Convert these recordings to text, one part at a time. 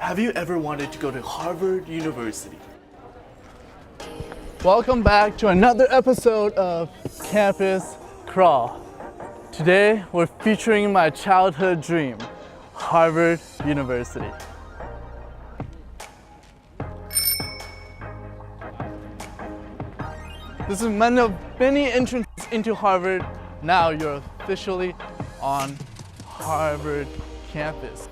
Have you ever wanted to go to Harvard University? Welcome back to another episode of Campus Crawl. Today we're featuring my childhood dream, Harvard University. This is one of many entrances into Harvard. Now you're officially on Harvard campus.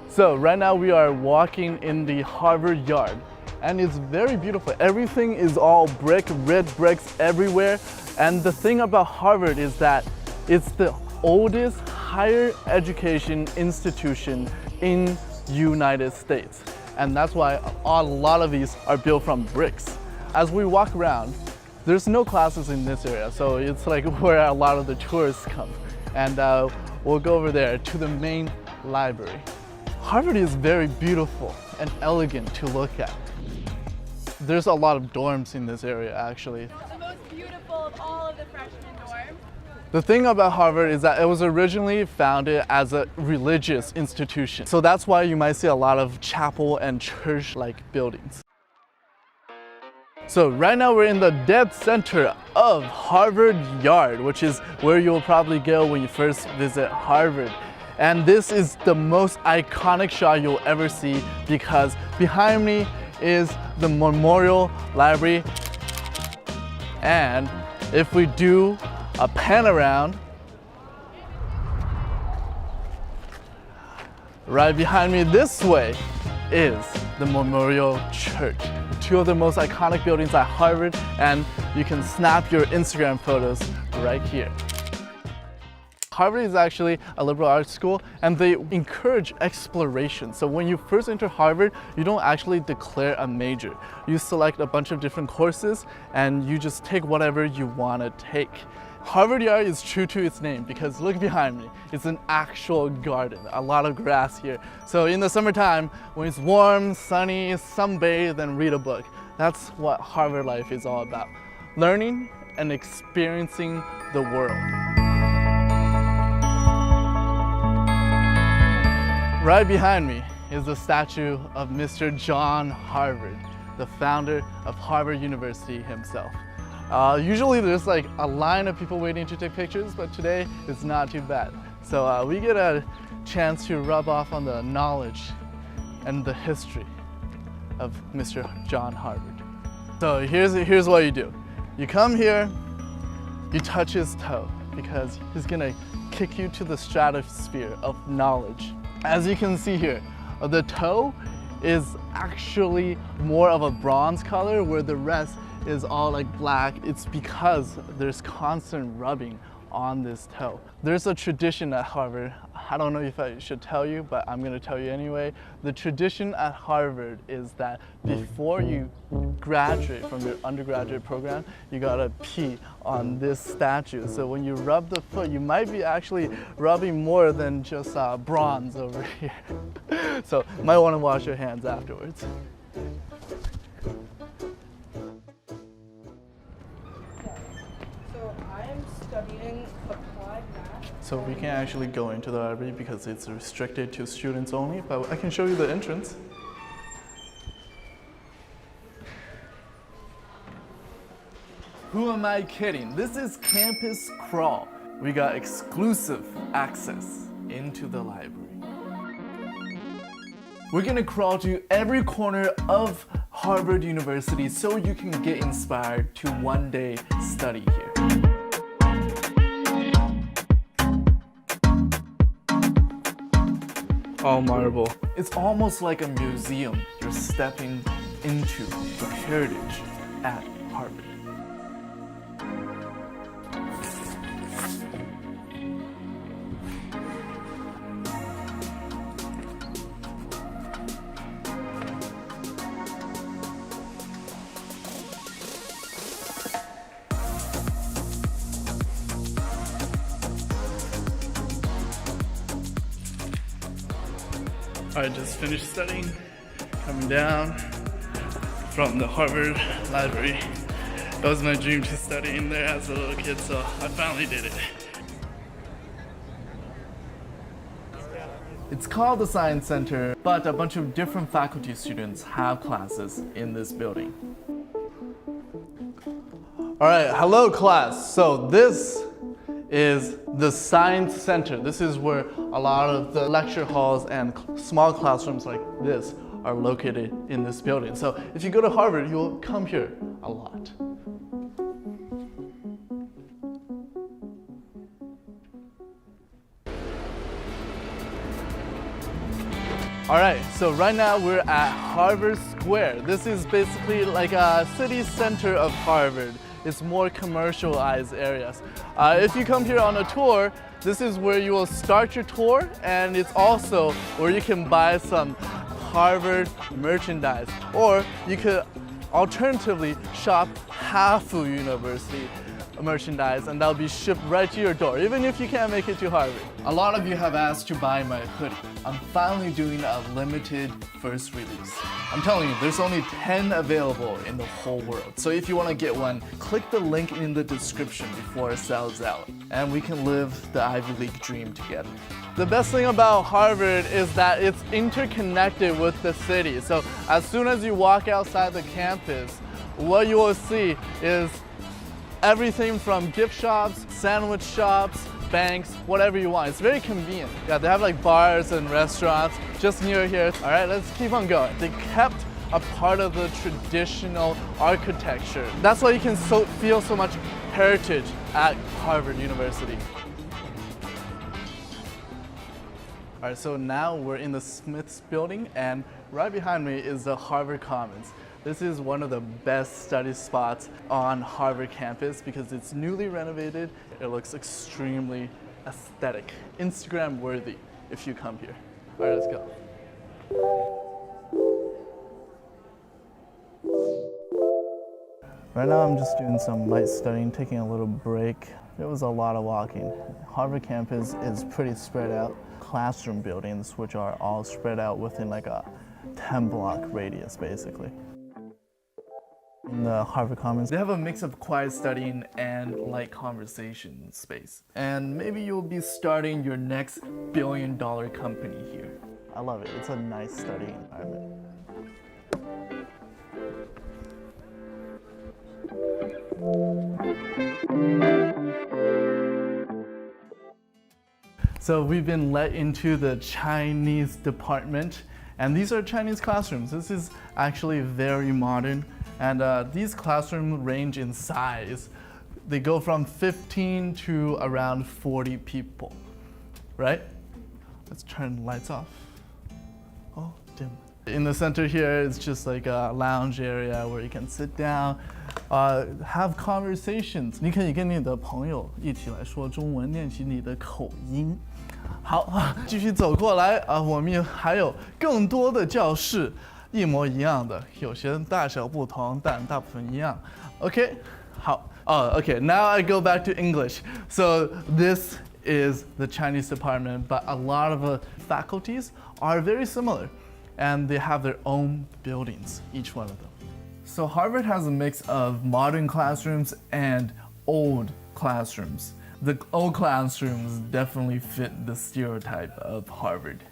So right now we are walking in the Harvard yard and it's very beautiful. Everything is all brick, red bricks everywhere. And the thing about Harvard is that it's the oldest higher education institution in United States. And that's why a lot of these are built from bricks. As we walk around, there's no classes in this area, so it's like where a lot of the tourists come. And we'll go over there to the main library. Harvard is very beautiful and elegant to look at. There's a lot of dorms in this area, actually. The most beautiful of all of the freshman dorms. The thing about Harvard is that it was originally founded as a religious institution. So that's why you might see a lot of chapel and church-like buildings. So right now we're in the dead center of Harvard Yard, which is where you'll probably go when you first visit Harvard. And this is the most iconic shot you'll ever see because behind me is the Memorial Library. And if we do a pan around, right behind me this way is the Memorial Church. Two of the most iconic buildings at Harvard, and you can snap your Instagram photos right here. Harvard is actually a liberal arts school and they encourage exploration. So when you first enter Harvard, you don't actually declare a major. You select a bunch of different courses and you just take whatever you want to take. Harvard Yard is true to its name because look behind me, it's an actual garden, a lot of grass here. So in the summertime, when it's warm, sunny, sunbathe, and read a book. That's what Harvard life is all about. Learning and experiencing the world. Right behind me is the statue of Mr. John Harvard, the founder of Harvard University himself. Usually there's like a line of people waiting to take pictures, but today it's not too bad. So we get a chance to rub off on the knowledge and the history of Mr. John Harvard. So here's what you do. You come here, you touch his toe because he's gonna kick you to the stratosphere of knowledge. As you can see here, the toe is actually more of a bronze color where the rest is all like black. It's because there's constant rubbing on this toe. There's a tradition at Harvard. I don't know if I should tell you, but I'm gonna tell you anyway. The tradition at Harvard is that before you graduate from your undergraduate program, you gotta pee on this statue. So when you rub the foot, you might be actually rubbing more than just bronze over here. So you might wanna wash your hands afterwards. Studying applied math. So we can't actually go into the library because it's restricted to students only, but I can show you the entrance. Who am I kidding? This is Campus Crawl. We got exclusive access into the library. We're gonna crawl to every corner of Harvard University so you can get inspired to one day study here. All marble. It's almost like a museum. You're stepping into the heritage at Harvard. I just finished studying, coming down from the Harvard Library. It was my dream to study in there as a little kid, so I finally did it. It's called the Science Center, but a bunch of different faculty students have classes in this building. All right, hello class. So this is the Science Center. This is where a lot of the lecture halls and small classrooms like this are located in this building. So if you go to Harvard, you'll come here a lot. All right, so right now we're at Harvard Square. This is basically like a city center of Harvard. It's more commercialized areas. If you come here on a tour, this is where you will start your tour, and it's also where you can buy some Harvard merchandise, or you could alternatively shop Hafu University merchandise, and that'll be shipped right to your door, even if you can't make it to Harvard. A lot of you have asked to buy my hoodie. I'm finally doing a limited first release. I'm telling you, there's only 10 available in the whole world. So if you want to get one, click the link in the description before it sells out, and we can live the Ivy League dream together. The best thing about Harvard is that it's interconnected with the city. So as soon as you walk outside the campus, what you will see is everything from gift shops, sandwich shops, banks, whatever you want. It's very convenient. Yeah, they have like bars and restaurants just near here. All right, let's keep on going. They kept a part of the traditional architecture. That's why you can feel so much heritage at Harvard University. All right, so now we're in the Smith's building, and right behind me is the Harvard Commons. This is one of the best study spots on Harvard campus because it's newly renovated. It looks extremely aesthetic, Instagram worthy if you come here. All right, let's go. Right now I'm just doing some light studying, taking a little break. It was a lot of walking. Harvard campus is pretty spread out. Classroom buildings, which are all spread out within like a 10-block radius, basically. In the Harvard Commons, they have a mix of quiet studying and light conversation space. And maybe you'll be starting your next billion-dollar company here. I love it. It's a nice studying environment. So we've been let into the Chinese department, and these are Chinese classrooms. This is actually very modern, and these classrooms range in size. They go from 15 to around 40 people, right? Let's turn the lights off. Oh, dim. In the center here, it's just like a lounge area where you can sit down, have conversations. 你可以跟你的朋友一起来说中文，练习你的口音。好，继续走过来啊，我们还有更多的教室，一模一样的，有些大小不同，但大部分一样。OK， 好。Okay. Now I go back to English. So this is the Chinese department, but a lot of faculties are very similar, and they have their own buildings, each one of them. So Harvard has a mix of modern classrooms and old classrooms. The old classrooms definitely fit the stereotype of Harvard.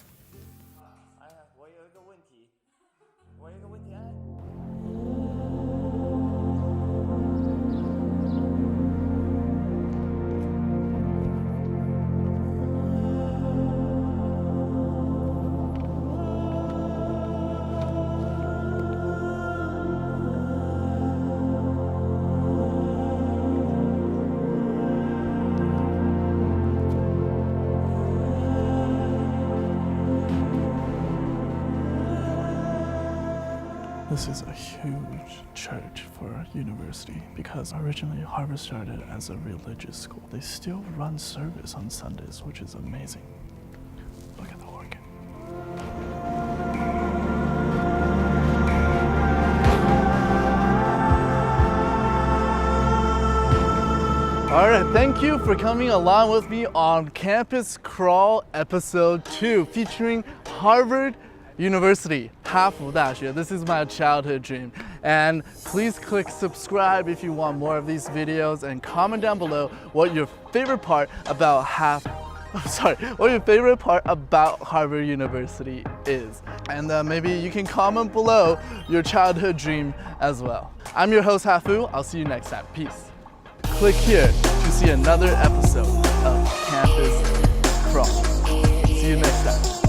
This is a huge church for a university because originally Harvard started as a religious school. They still run service on Sundays, which is amazing. Look at the organ. All right, thank you for coming along with me on Campus Crawl Episode 2 featuring Harvard University, 哈佛大学. This is my childhood dream. And please click subscribe if you want more of these videos, and comment down below what your favorite part about sorry, what your favorite part about Harvard University is. And maybe you can comment below your childhood dream as well. I'm your host, Hafu. I'll see you next time. Peace. Click here to see another episode of Campus Crawl. See you next time.